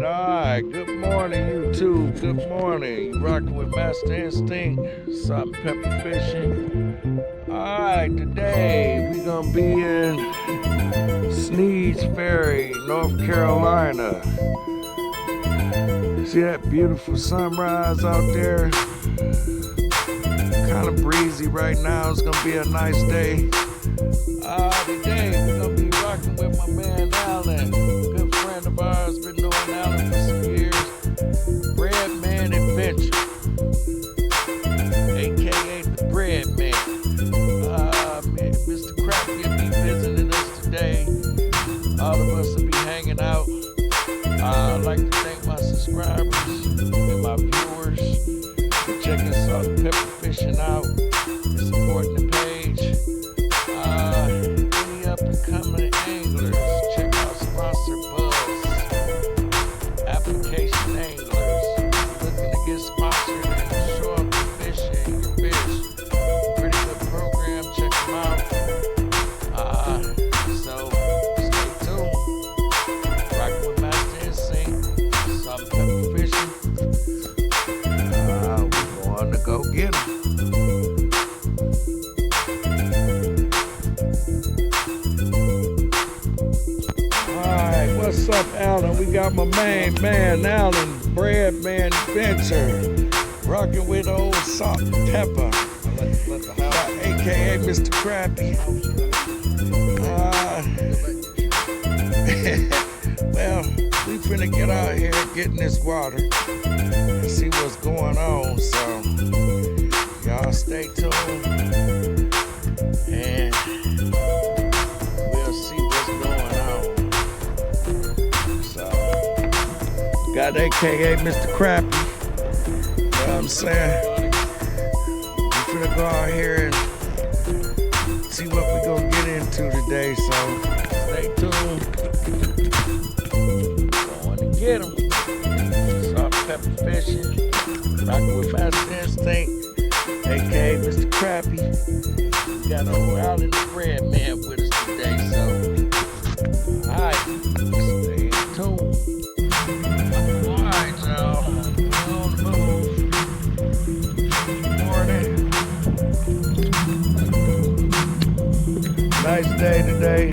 Alright. Good morning, YouTube. Good morning. You rocking with Master Instinct, salt and pepper fishing. Alright, today we gonna be in Sneed's Ferry, North Carolina. See that beautiful sunrise out there? Kind of breezy right now. It's gonna be a nice day. Today we're gonna be rocking with my man Alan, good friend of ours. Been knowing Alan for some years. Breadman Adventure, aka the Breadman. Mr. Crappy will be visiting us today. All of us will be hanging out. I'd like to thank my subscribers and my viewers for checking Salt and Pepper Fishing out and supporting the page. Any up and coming anglers, check out Sponsor Buzz, Application Anglers, looking to get sponsored and show up the fishing your fish. Pretty good program, check them out. So stay tuned. Rocking with Master Instinct, Salt and Pepper Fishing. We're going to go get them. What's up, Alan? We got my main man, Alan, Breadman Adventure, rocking with old Salt and Pepper, aka Mr. Crappy. Well, we finna get out here, get in this water, and see what's going on. So, y'all stay tuned, and we'll see what's going on. Got aka Mr. Crappy. You know what I'm saying? We're gonna go out here and see what we're gonna get into today, so stay tuned. Going to get them. Salt and Pepper Fishing. Rocking with Master Instinct, aka Mr. Crappy. We got old Alan the Breadman with us today, so alright, stay tuned. Nice day today.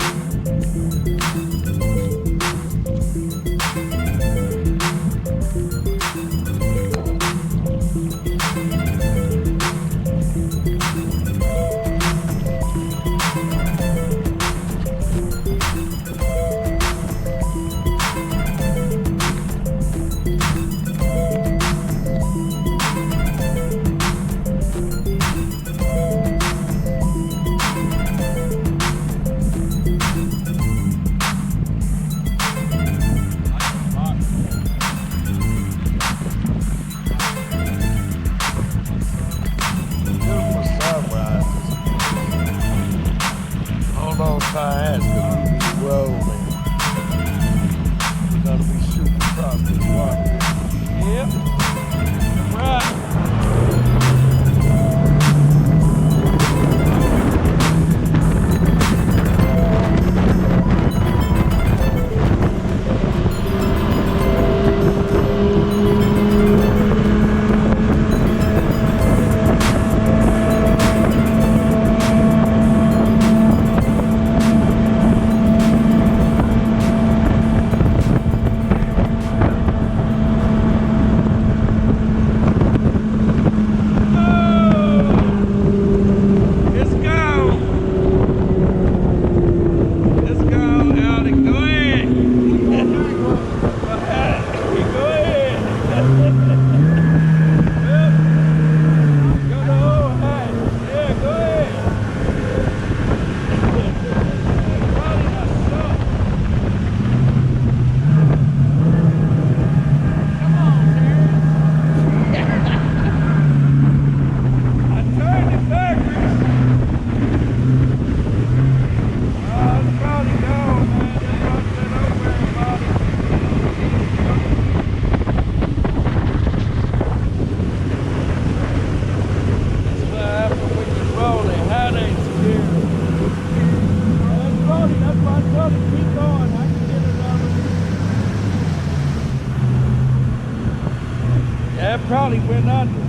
That probably went under.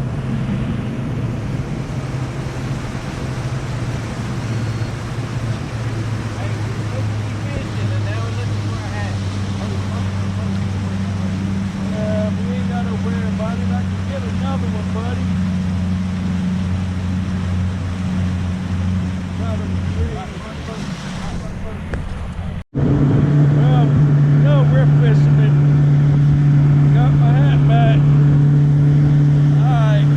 We ain't got to worry about it. I can get another one, buddy. Well, no, we're fishermen. Got my hat back. Alright.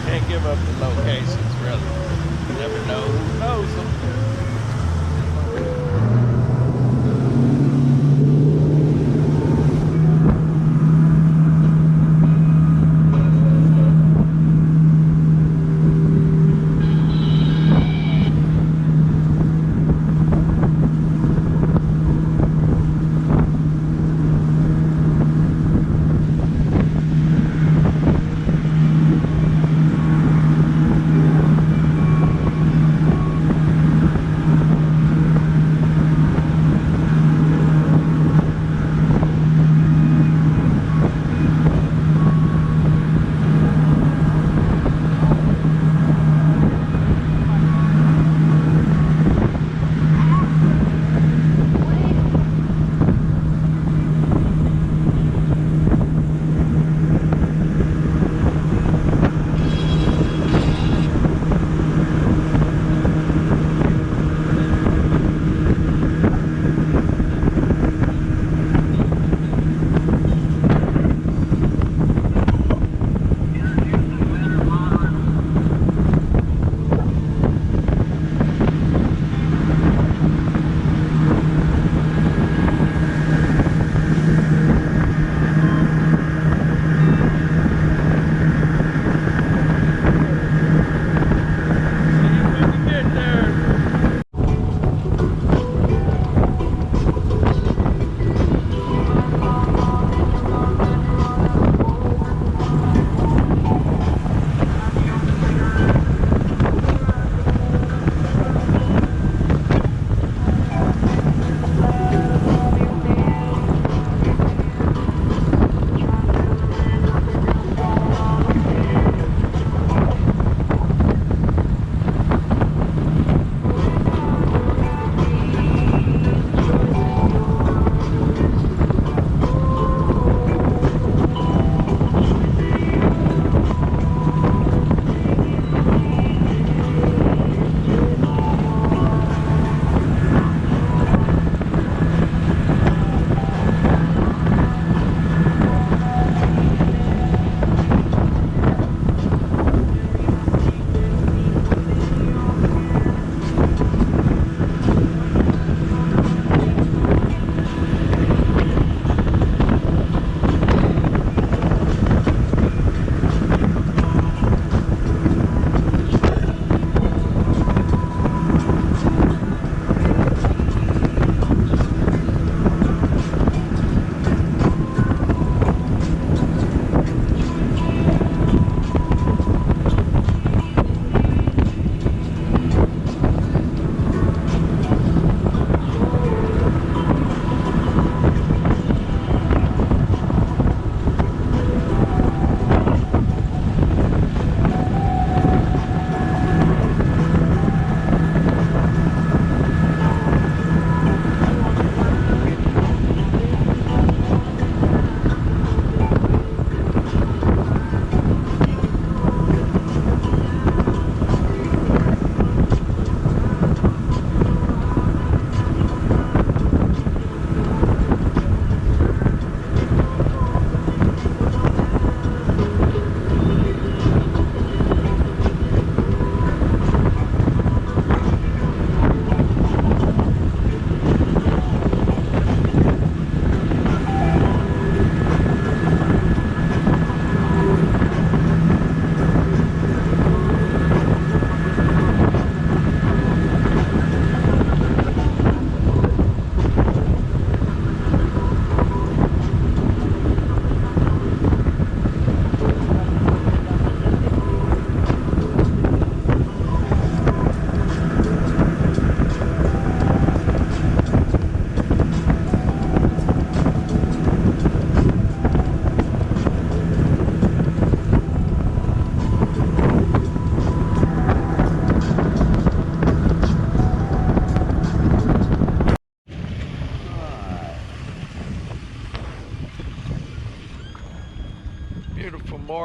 Can't give up the locations, really. You never know who knows them.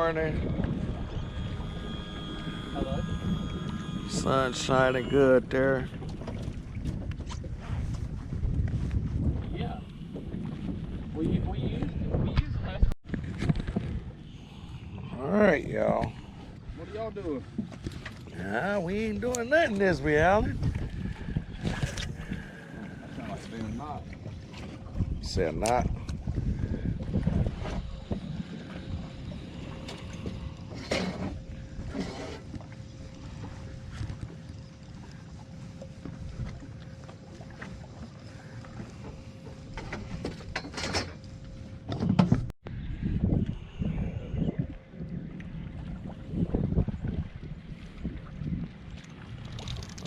morning. Hello. Sun shining good there. Yeah. We use last. All right, y'all. What are y'all doing? Nah, we ain't doing nothing this week, Alan. That sounds like being not. Said not.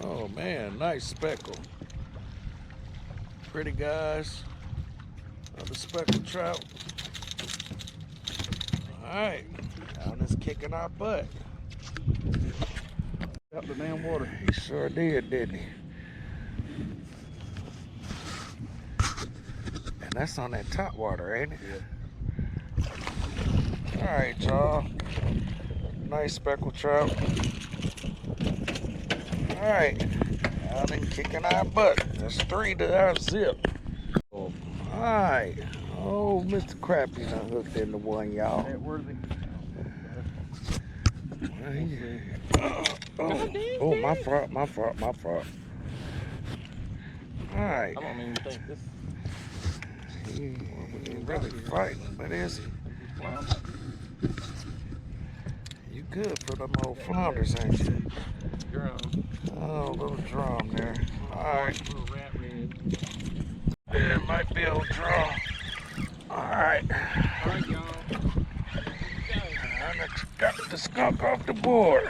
Oh man, nice speckle. Pretty guys. Another speckled trout. Alright, Alan's kicking our butt. Out the damn water. He sure did, didn't he? And that's on that top water, ain't it? Yeah. Alright, y'all. Nice speckled trout. Alright. Alan kicking our butt. That's 3 to our zip. Alright. Oh, Mr. Crappy done hooked into one, y'all. That worthy. Oh, my fault. Alright. I don't even think this. He ain't really fighting, but is he? You good for them old flounders, ain't you? Drum. Oh, little drum there. Alright. Little rat red. Yeah, it might be a little drum. Alright. Alright, y'all. I got the skunk off the board.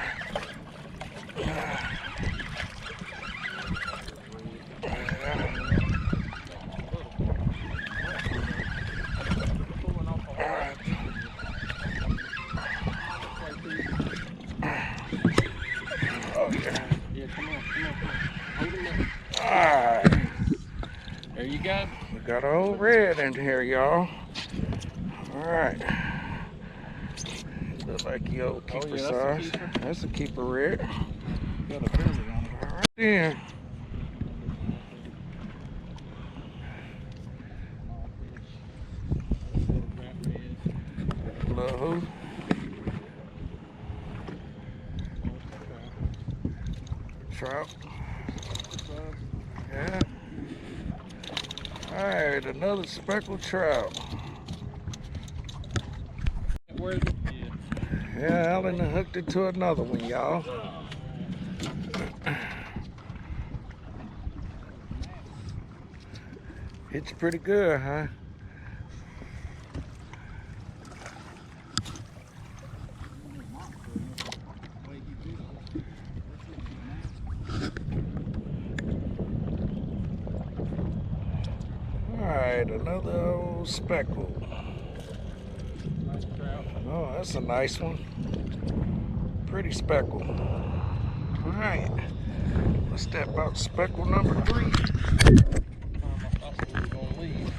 Alright. There you go. We got an old red in here, y'all. Alright. Look like the old keeper size. That's a keeper red. Got a barrel on it. Alright then. Little who? Trout. Yeah. Alright, another speckled trout. Yeah, Alan hooked it to another one, y'all. It's pretty good, huh? Alright, another old speckle. Nice trout. Oh, that's a nice one. Pretty speckle. Alright. Let's step out speckle number 3.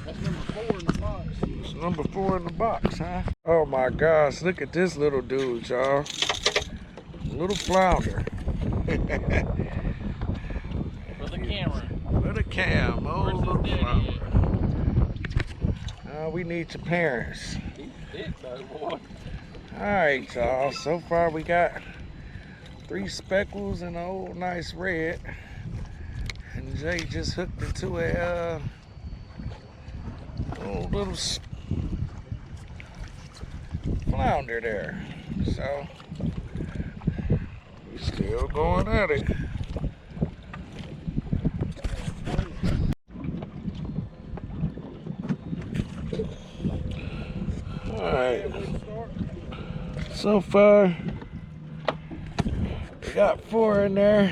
That's number 4 in the box. It's number 4 in the box, huh? Oh my gosh, look at this little dude, y'all. Little flounder. For the camera. For the cam, oh little flounder. We need your parents. He's thick though, boy. Alright, y'all. So far we got 3 speckles and an old nice red. And Jay just hooked into a old little flounder there. So we still going at it. Alright. So far we got 4 in there.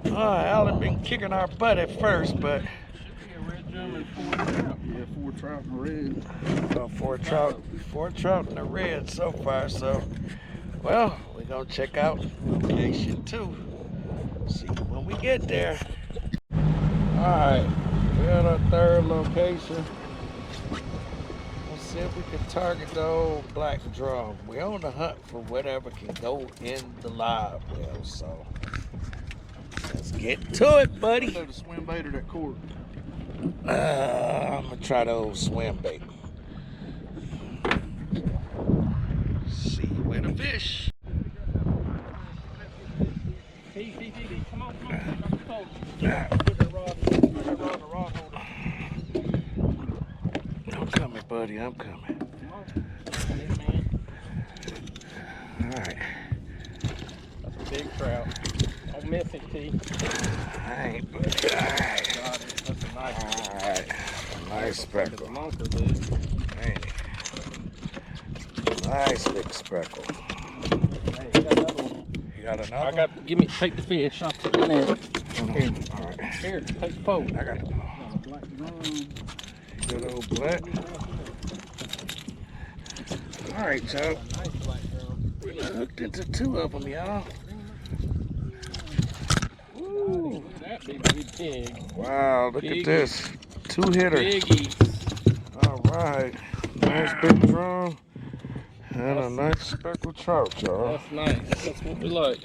Alan been kicking our butt at first, but Should be a red drum and 4 trout. Yeah, 4 trout and red. oh, 4 trout and a red so far. So, well, we're gonna check out location 2. See when we get there. Alright, we're at our 3rd location. Let's see if we can target the old black drum. We're on the hunt for whatever can go in the live well, so let's get to it, buddy. The swim bait or that cord? I'm gonna try the old swim bait. See where the fish. Come on. I'm coming, buddy. I'm coming. All right. That's a big trout. Don't miss it, T. I ain't, buddy. All right. That's a nice one. All right. A nice speckle. Ain't it? Nice big speckle. Hey, you got another one. You got another? Take the fish. I'll put it in there. Here. All right. Here, take the pole. I got it. Good old black. All right, y'all. We hooked into 2 of them, y'all. Ooh, that big pig. Wow, look at this. 2-hitter. Biggie. All right. Nice big drum. And a nice speckled trout, y'all. That's nice. That's what we like.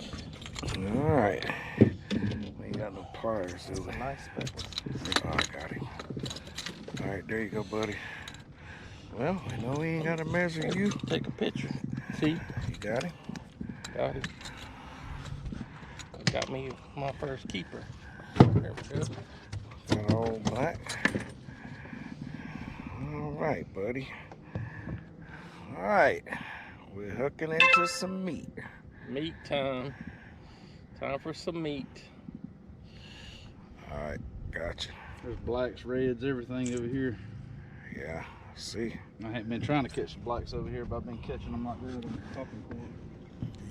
All right. We ain't got no pliers, do we? Nice speckle. Oh, I got him. All right, there you go, buddy. Well, I know we ain't got to measure you. Take a picture. See? You got him? Got it. Got me my first keeper. There we go. Got old black. All right, buddy. All right. We're hooking into some meat. Meat time. Time for some meat. All right, gotcha. There's blacks, reds, everything over here. Yeah, see. I haven't been trying to catch the blacks over here, but I've been catching them like that on the popping cord.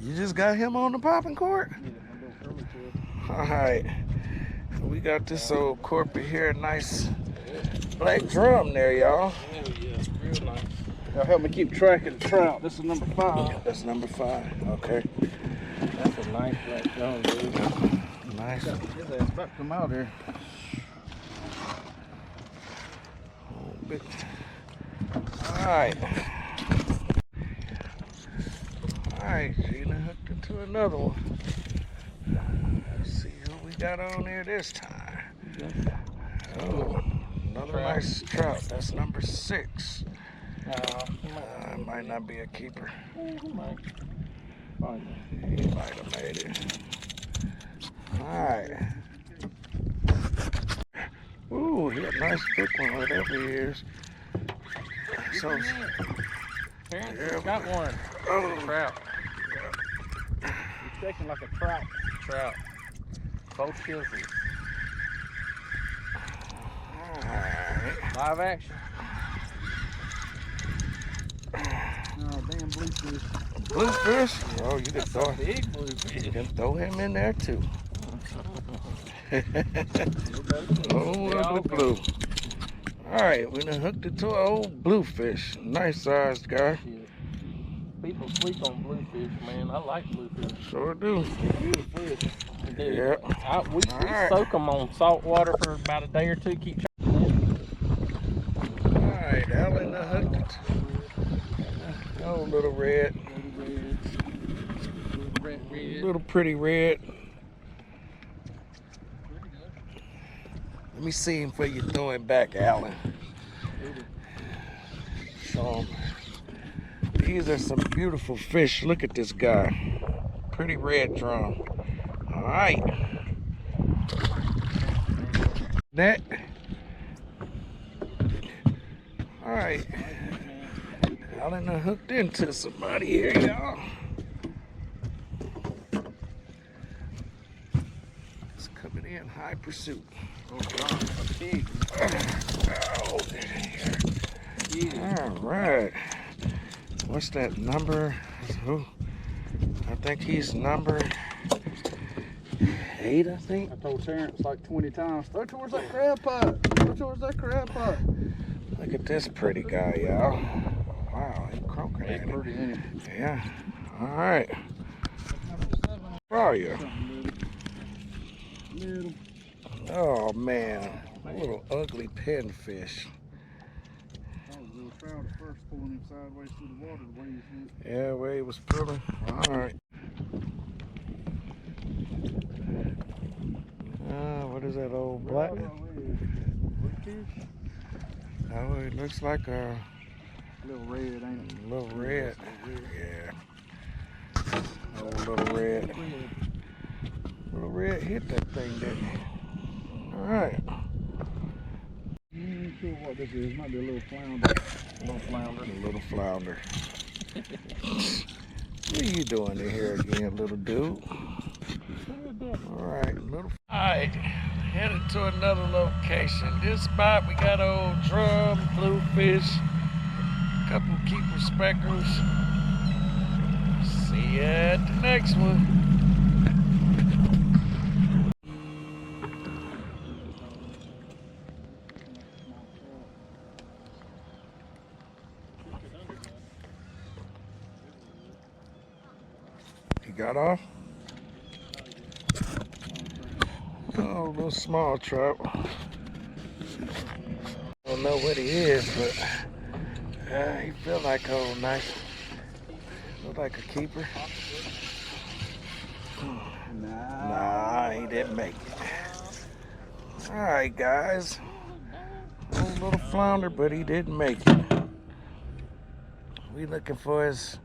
You just got him on the popping cord? Yeah, my little curly tail. All right. We got this old corporate here, nice black drum there, y'all. Yeah, real nice. Y'all help me keep track of the trout. This is number 5. That's number 5. Okay. That's a nice black drum, dude. Nice. His ass about to come out there. All right. All right, Gina hooked into another one. Let's see who we got on there this time. Oh, another nice trout. That's number 6. Might not be a keeper. He might. He might have made it. All right. Ooh, he a nice big one, whatever he is. So, Parents got one. oh, Trout. He's shaking like a trout. Trout. Both chisels. all right. Live action. Oh, damn bluefish. Bluefish? Oh, you can throw, Big you bluefish. can throw him in there too. Oh, ugly blue. All right, we done hooked it to an old bluefish. Nice sized guy. Shit. People sleep on bluefish, man. I like bluefish. Sure do. Good fish. Dude, Yeah. we Alright. soak them on salt water for about a day or two. Keep All right, Alan done hooked it. Oh, little red. Little pretty red. Let me see him before you throw him back, Alan. Show him. These are some beautiful fish. Look at this guy. Pretty red drum. All right. Net. All right. Alan done hooked into somebody here, y'all. It's coming in high pursuit. Oh, God, a pig. Oh, all right. What's that number? Who? I think he's number 8, I think. I told Terrence like 20 times, throw towards that crab pot. Throw towards that crab pot. Look at this pretty guy, y'all. Wow, he's croaking at He's it. pretty, ain't he? Yeah. All right. Where are you? Little. Oh, man. Little ugly pinfish. That was a little trout. first pulling him sideways through the water the way he was. Yeah, where he was pulling. All right. What is that, old black? Oh, it looks like a little red, ain't it? Little red. Yeah. Oh, little red. Little red hit that thing, didn't it? All right. You ain't sure what this is. Might be a little flounder. A little flounder. What are you doing in here again, little dude? All right, little. All right, headed to another location. This spot we got old drum, bluefish, couple keeper speckles. See ya at the next one. He got off? Oh, little small trout. I don't know what he is, but he feel like oh nice. Look like a keeper. Nah, he didn't make it. All right, guys. A little flounder, but he didn't make it. We looking for his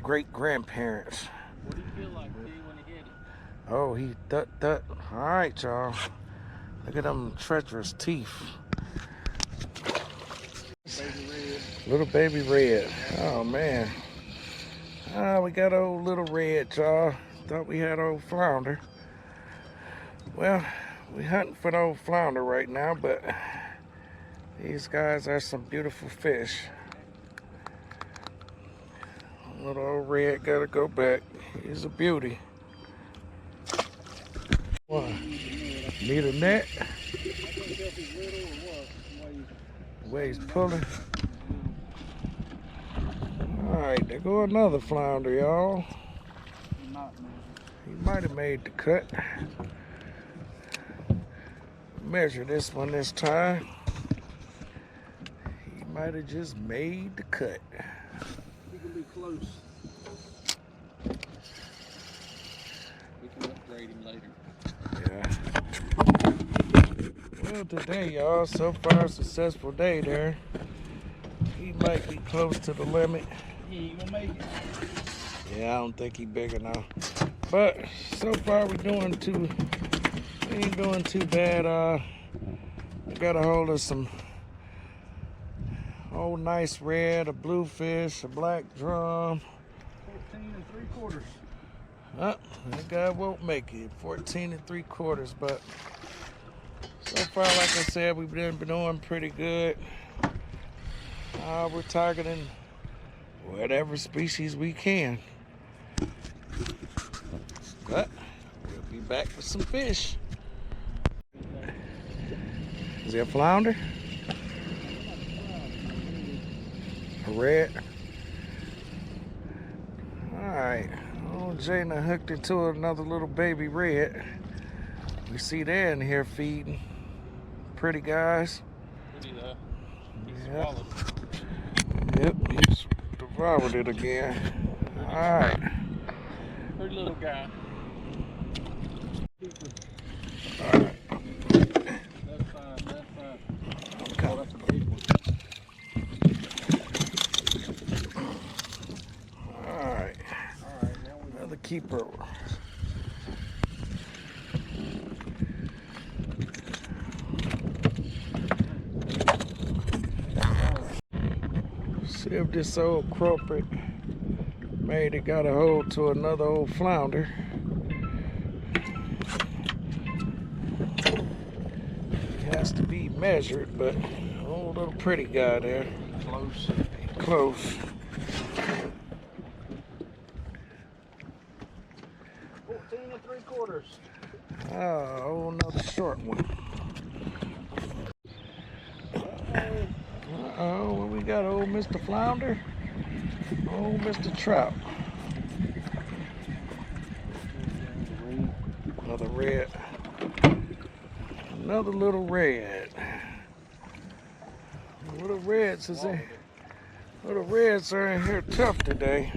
great grandparents. What do you feel like, D, when he hit it? Oh, he duck. All right, y'all. Look at them treacherous teeth. Baby red. Little baby red. Oh, man. We got old little red, y'all. Thought we had old flounder. Well, we hunting for the old flounder right now, but these guys are some beautiful fish. Little old red gotta go back. He's a beauty. What? Need a net? The way he's pulling. Alright, there go another flounder, y'all. He might have made the cut. Measure this one this time. He might have just made the cut. He can be close. We can upgrade him later. Yeah. Well, today, y'all, so far a successful day there. He might be close to the limit. He ain't gonna make it. Yeah, I don't think he big enough. But so far we ain't doing too bad. We got a hold of some old nice red, a bluefish, a black drum. 14 3/4. That guy won't make it. 14 3/4, but so far, like I said, we've been doing pretty good. We're targeting whatever species we can. But we'll be back with some fish. Is it a flounder? A red? Alright. Oh, Jayna hooked into another little baby red. We see that in here feeding. Pretty guys. Pretty though. He Yep. swallowed. Yep, he's devoured it again. Alright. Pretty little guy. Alright. That's fine. Okay. Oh, that's a big one. Alright. Alright, now we Another keeper. See if this old culprit maybe got a hold to another old flounder. He has to be measured, but old little pretty guy there. Close. 14 3/4. Oh, another short one. Uh-oh, what we got? Old Mr. Flounder? Old Mr. Trout. Another red. Another little red. Little reds is in. Little reds are in here tough today.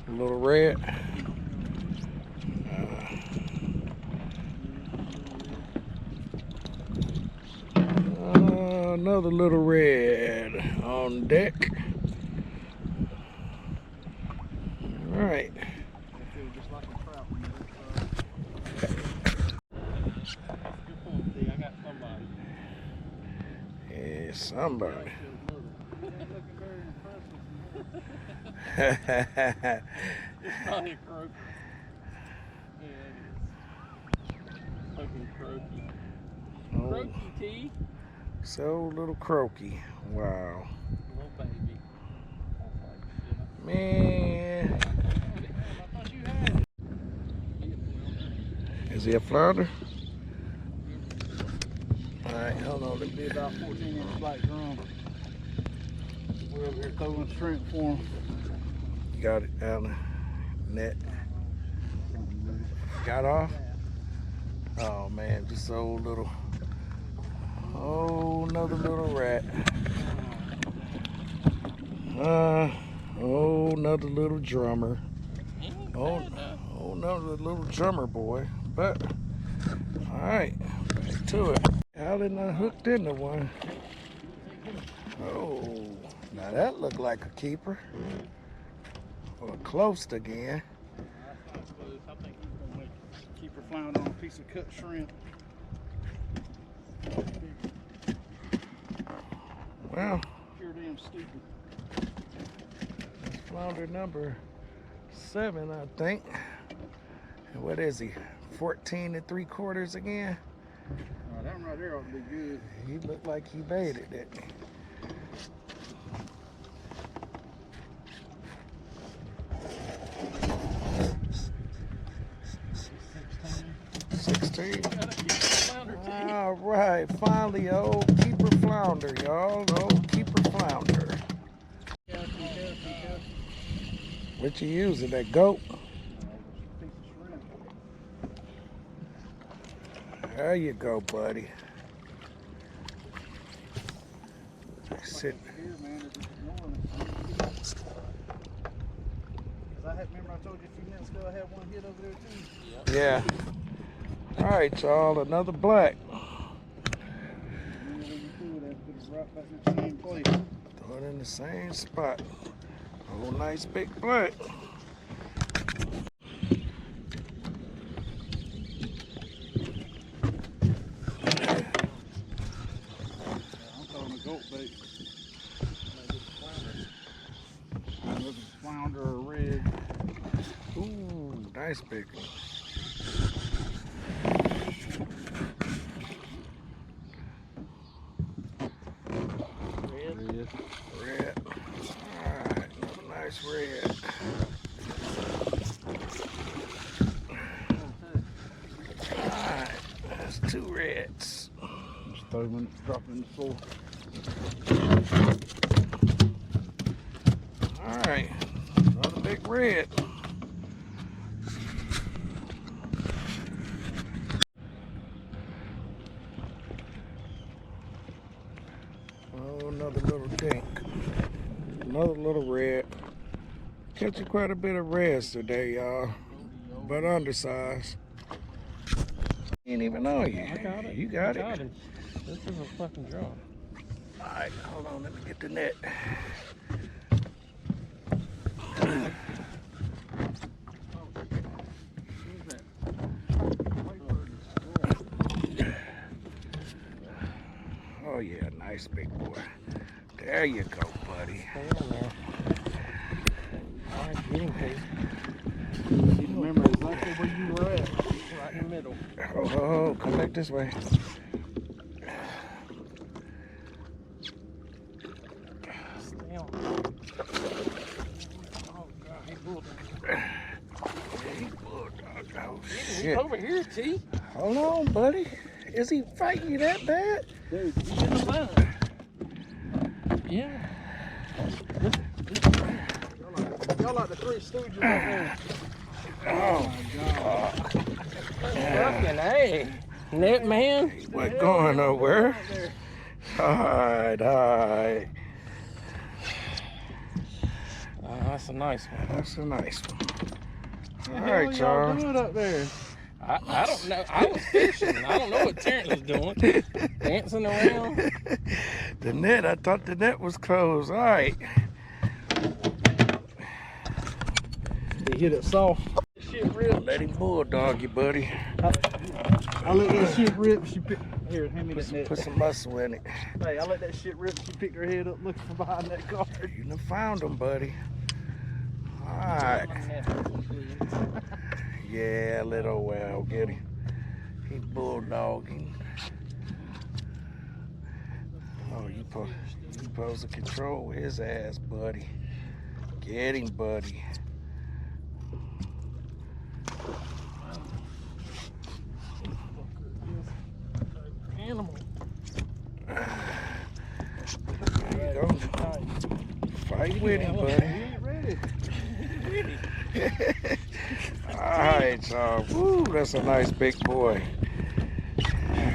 Little red. Another little red on deck. All right. Yeah, somebody. It's probably a croaky. Yeah, it is. Fucking croaky. Oh, Croaky T. so little croaky. Wow. Little baby. Man. I thought you had it. Is he a flounder? Alright, hold on. It'll be about 14-inch black drum. We're over here throwing shrimp for him. Got it down the net. Got off? Oh man, just old little. Oh, another little rat. Oh, another little drummer. Oh, another little drummer boy. But, alright, back to it. Alan hooked into one. Oh, now that looked like a keeper. Or close again. That's not close. I think he's going to make keeper flounder on a piece of cut shrimp. Well, Pure damn stupid. that's flounder number 7, I think. And what is he? 14 3/4 again? That one right there ought to be good. He looked like he made it, didn't he? 16. All right, finally, old keeper flounder, y'all. Old keeper flounder. What you using, that goat? There you go, buddy. Sit. Remember I told you a few minutes ago I had one hit over there too? Yeah. All right, y'all, another black. Throw it in the same spot. Oh, nice big black. I'm throwing a goat bait. Another flounder or red. Ooh, nice big one. Red. Alright, nice red. Alright, that's 2 reds. Just throw them, drop them in the floor. Alright, another big red. Oh, another little dink. Another little red. Catching quite a bit of reds today, y'all. But undersized. Ain't even know you. I got it. You got it. Him. This is a fucking draw. Alright, hold on, let me get the net. Oh yeah, nice big boy. There you go, buddy. Stay on there. Alright, get him, Casey. You remember exactly where you were at. Right in the middle. Oh, come back this way. Stay on. Oh, God, he bulldog. Oh, He's shit. over here, T. Hold on, buddy. Is he fighting you that bad? Dude, He's in the line. Yeah. y'all like the Three Stooges out there. Oh, my God. Fucking A. Net man. He wasn't going nowhere. Alright, alright. That's a nice one. That's a nice one. What Alright, the hell y'all y'all. doing up there? I don't know. I was fishing. I don't know what Terrence was doing. Dancing around. The net, I thought the net was closed. Alright. He hit it soft. Shit rip. Let him bulldog you, buddy. I let that shit rip. She picked. Here, hand me that net. Put some muscle in it. Hey, I let that shit rip. She picked her head up looking from behind that car. You done found him, buddy. Alright. Yeah, let old well get him. He bulldogging. Oh, you supposed to control his ass, buddy. Get him, buddy. Animal. There you go. Fight with him, buddy. He ain't ready. Alright, y'all. Woo, that's a nice big boy.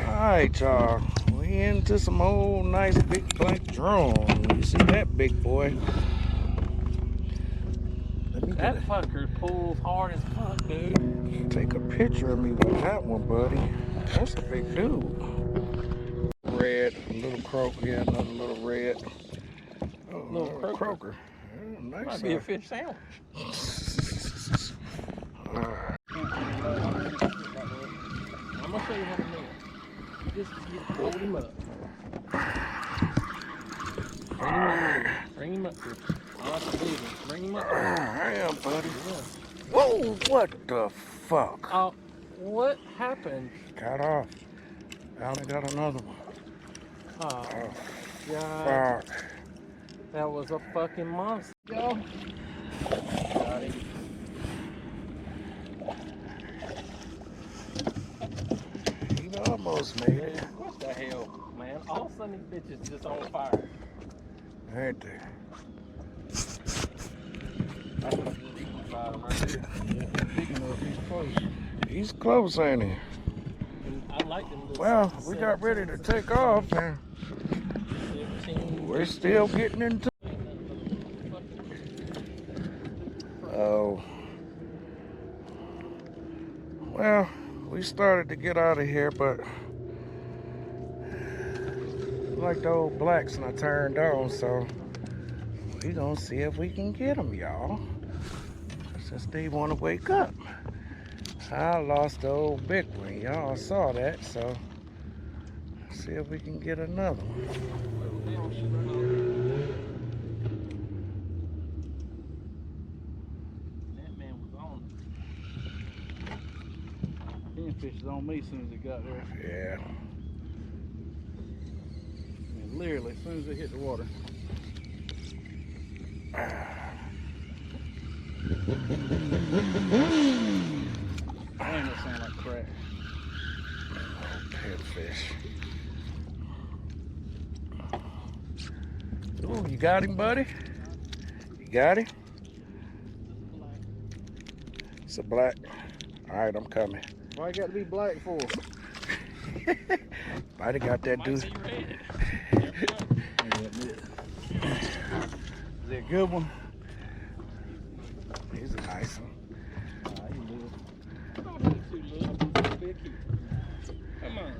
Alright, y'all. We into some old nice big black drum. You see that big boy? Let me That fucker pulls hard as fuck, dude. take a picture of me with that one, buddy. That's a big dude. Red, a little croaker, yeah, another little red. Oh, Little croaker. Yeah, nice. Might be a fish sandwich. Alright. I'm gonna show you how to do it. Just hold him up. Bring him up here. Bring him up here. I am, buddy. Whoa, what the fuck? Oh, what happened? Got off. I only got another one. Oh, Oh, God. fuck. That was a fucking monster. Yo. Got him. He almost made it. What the hell, man? All of a sudden these bitches just on fire. Right there. He's close, ain't he? I like them little Well, we got ready to take off, and 17. we're still getting into. Oh. Well, we started to get out of here, but like the old blacks, and I turned on, so we gonna see if we can get them, y'all. Since they want to wake up. I lost the old big one. Y'all saw that, so let's see if we can get another one. That man was on it. Fish is on me as soon as it got there. Yeah. And literally, as soon as it hit the water. Man, that sound like crap. Pinfish. Ooh, you got him, buddy? You got him? It's a black. All right, I'm coming. Why you got to be black for? Might have got that Might dude. be red. Is it a good one? He's a nice one. Don't be too little. Be a keeper. Come on.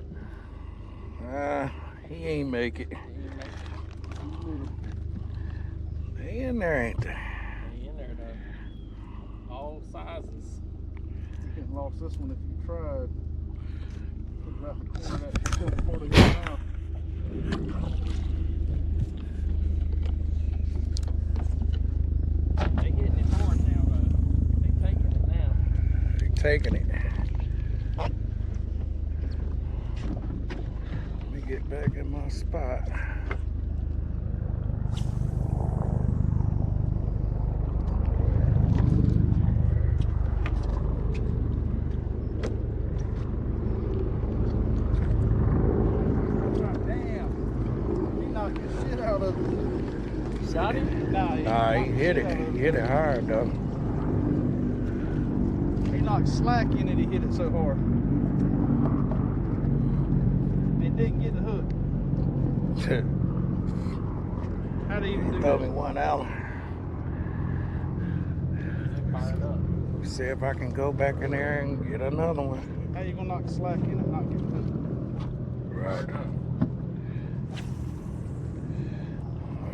He ain't make it. He ain't make it. They in there, ain't they? He in there though. All sizes. You couldn't have lost this one if you tried. Look about the corner of that silver part of your mouth. They getting it hard now, though. They taking it now. They taking it. Let me get back in my spot. Got him? Nah, he hit it. He hit it hard though. He knocked slack in it, he hit it so hard. didn't get the hook. How do you even do Throw that? me one out. Fire it up. See if I can go back in there and get another one. How you gonna knock the slack in and not get the hook? Right.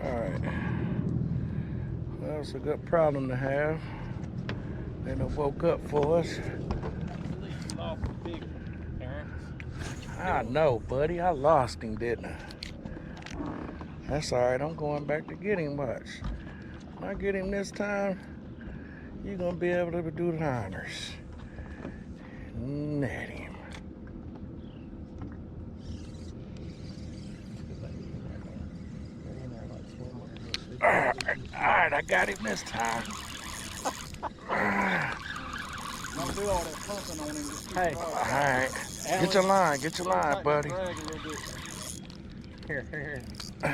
Alright. Well, it's a good problem to have. They done woke up for us. At least you lost the big one, Terrence. I know, buddy. I lost him, didn't I? That's alright. I'm going back to get him. Watch. When I get him this time, you're going to be able to do the honors. Net him. Alright, I got him this time. Don't do all that pumping on him. Just keep Hey. it hard. Alright. Get your line, buddy. Drag a little bit. Here. You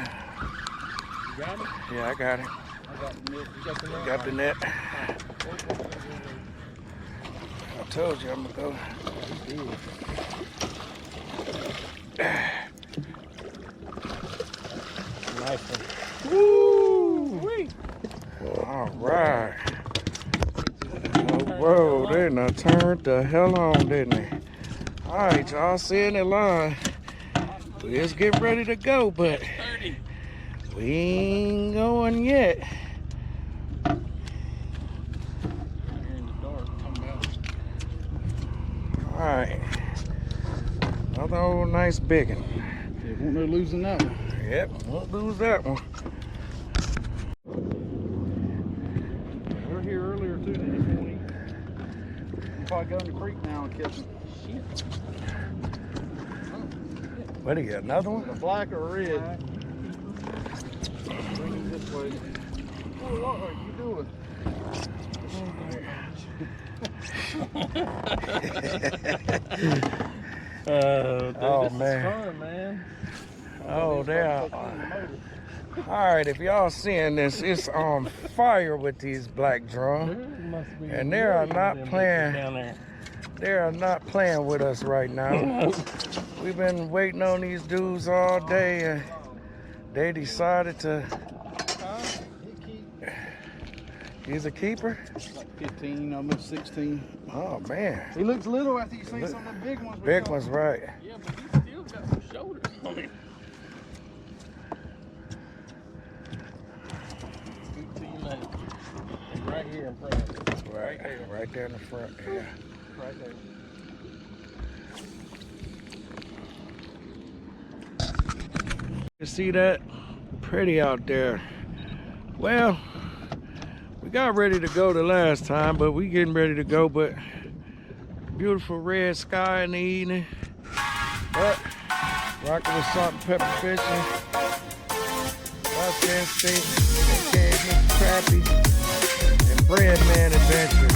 got it? Yeah, I got him. I got the net. You got the net? Got the net. I told you I'm gonna go. Nice one. Woo! All right. Whoa, they done turned the hell on, didn't they? All right, y'all seeing the line. We just getting ready to go, but we ain't going yet. Here in the dark, come out. All right. Another old nice big one. Yeah, won't no losing that one. Yep, won't lose that one. We were here earlier too this morning. We'll probably go in the creek now and catch them. What do you got, another one? A black or a red. Bring him this way. Oh, what are you doing? Dude, Oh, this man. is fun, man. Oh, there. All right, if y'all seeing this, it's on fire with these black drums. And they are not playing. Down there. They are not playing with us right now. We've been waiting on these dudes all day, and they decided to. He's a keeper? Like 15, almost 16. Oh, man. He looks little after you see some of the big ones. Big one's right. Yeah, but he still got some shoulders on him. Scoot to your left. And right here in front of you. Right there in the front. Yeah. Right there. You see that? Pretty out there. Well, we got ready to go the last time, but we getting ready to go. But beautiful red sky in the evening. But rocking with salt and pepper fishing. That's SNP, aka Mr. Crappy, and Breadman Adventures.